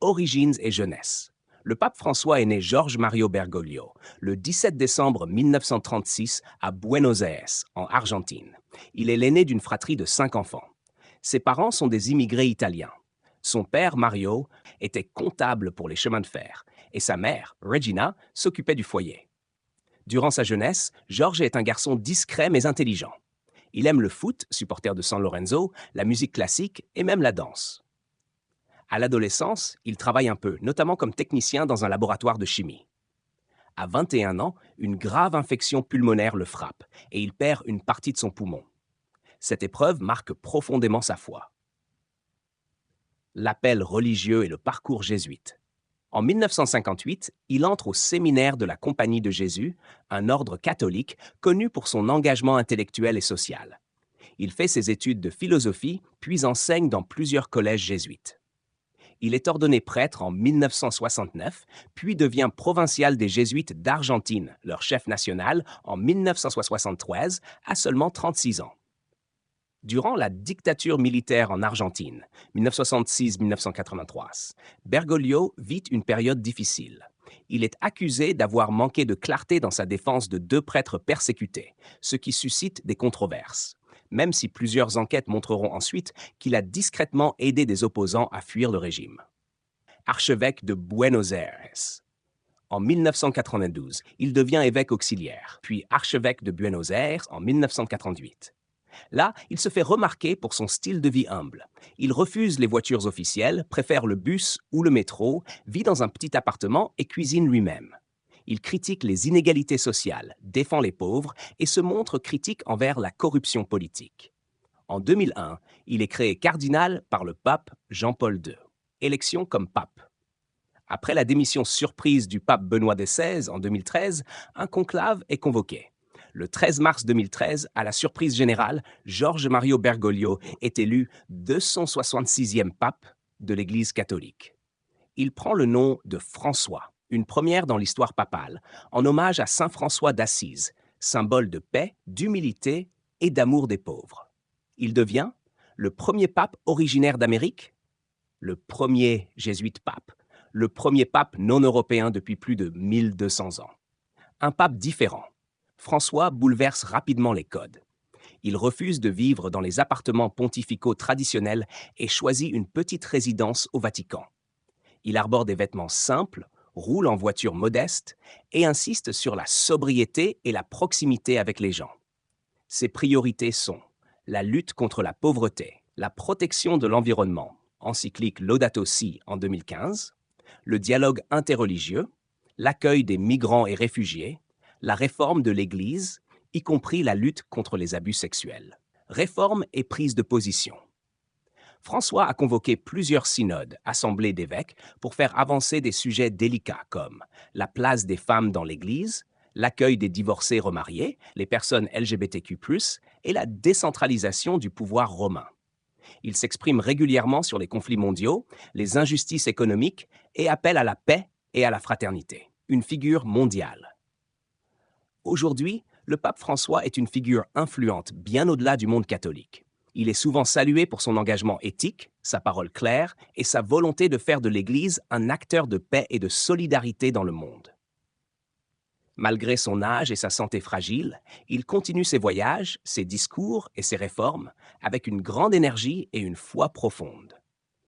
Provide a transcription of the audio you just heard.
Origines et jeunesse. Le pape François est né Jorge Mario Bergoglio le 17 décembre 1936 à Buenos Aires, en Argentine. Il est l'aîné d'une fratrie de 5 enfants. Ses parents sont des immigrés italiens. Son père, Mario, était comptable pour les chemins de fer et sa mère, Regina, s'occupait du foyer. Durant sa jeunesse, Jorge est un garçon discret mais intelligent. Il aime le foot, supporter de San Lorenzo, la musique classique et même la danse. À l'adolescence, il travaille un peu, notamment comme technicien dans un laboratoire de chimie. À 21 ans, une grave infection pulmonaire le frappe et il perd une partie de son poumon. Cette épreuve marque profondément sa foi. L'appel religieux et le parcours jésuite. En 1958, il entre au séminaire de la Compagnie de Jésus, un ordre catholique connu pour son engagement intellectuel et social. Il fait ses études de philosophie, puis enseigne dans plusieurs collèges jésuites. Il est ordonné prêtre en 1969, puis devient provincial des Jésuites d'Argentine, leur chef national, en 1973, à seulement 36 ans. Durant la dictature militaire en Argentine, 1966-1983, Bergoglio vit une période difficile. Il est accusé d'avoir manqué de clarté dans sa défense de 2 prêtres persécutés, ce qui suscite des controverses, même si plusieurs enquêtes montreront ensuite qu'il a discrètement aidé des opposants à fuir le régime. Archevêque de Buenos Aires. En 1992, il devient évêque auxiliaire, puis archevêque de Buenos Aires en 1988. Là, il se fait remarquer pour son style de vie humble. Il refuse les voitures officielles, préfère le bus ou le métro, vit dans un petit appartement et cuisine lui-même. Il critique les inégalités sociales, défend les pauvres et se montre critique envers la corruption politique. En 2001, il est créé cardinal par le pape Jean-Paul II. Élection comme pape. Après la démission surprise du pape Benoît XVI en 2013, un conclave est convoqué. Le 13 mars 2013, à la surprise générale, Jorge Mario Bergoglio est élu 266e pape de l'Église catholique. Il prend le nom de François, une première dans l'histoire papale, en hommage à Saint François d'Assise, symbole de paix, d'humilité et d'amour des pauvres. Il devient le premier pape originaire d'Amérique, le premier jésuite pape, le premier pape non européen depuis plus de 1200 ans. Un pape différent. François bouleverse rapidement les codes. Il refuse de vivre dans les appartements pontificaux traditionnels et choisit une petite résidence au Vatican. Il arbore des vêtements simples, roule en voiture modeste et insiste sur la sobriété et la proximité avec les gens. Ses priorités sont la lutte contre la pauvreté, la protection de l'environnement, encyclique Laudato Si en 2015, le dialogue interreligieux, l'accueil des migrants et réfugiés, la réforme de l'Église, y compris la lutte contre les abus sexuels. Réforme et prise de position. François a convoqué plusieurs synodes, assemblées d'évêques, pour faire avancer des sujets délicats comme la place des femmes dans l'Église, l'accueil des divorcés remariés, les personnes LGBTQ+, et la décentralisation du pouvoir romain. Il s'exprime régulièrement sur les conflits mondiaux, les injustices économiques et appelle à la paix et à la fraternité. Une figure mondiale. Aujourd'hui, le pape François est une figure influente bien au-delà du monde catholique. Il est souvent salué pour son engagement éthique, sa parole claire et sa volonté de faire de l'Église un acteur de paix et de solidarité dans le monde. Malgré son âge et sa santé fragile, il continue ses voyages, ses discours et ses réformes avec une grande énergie et une foi profonde.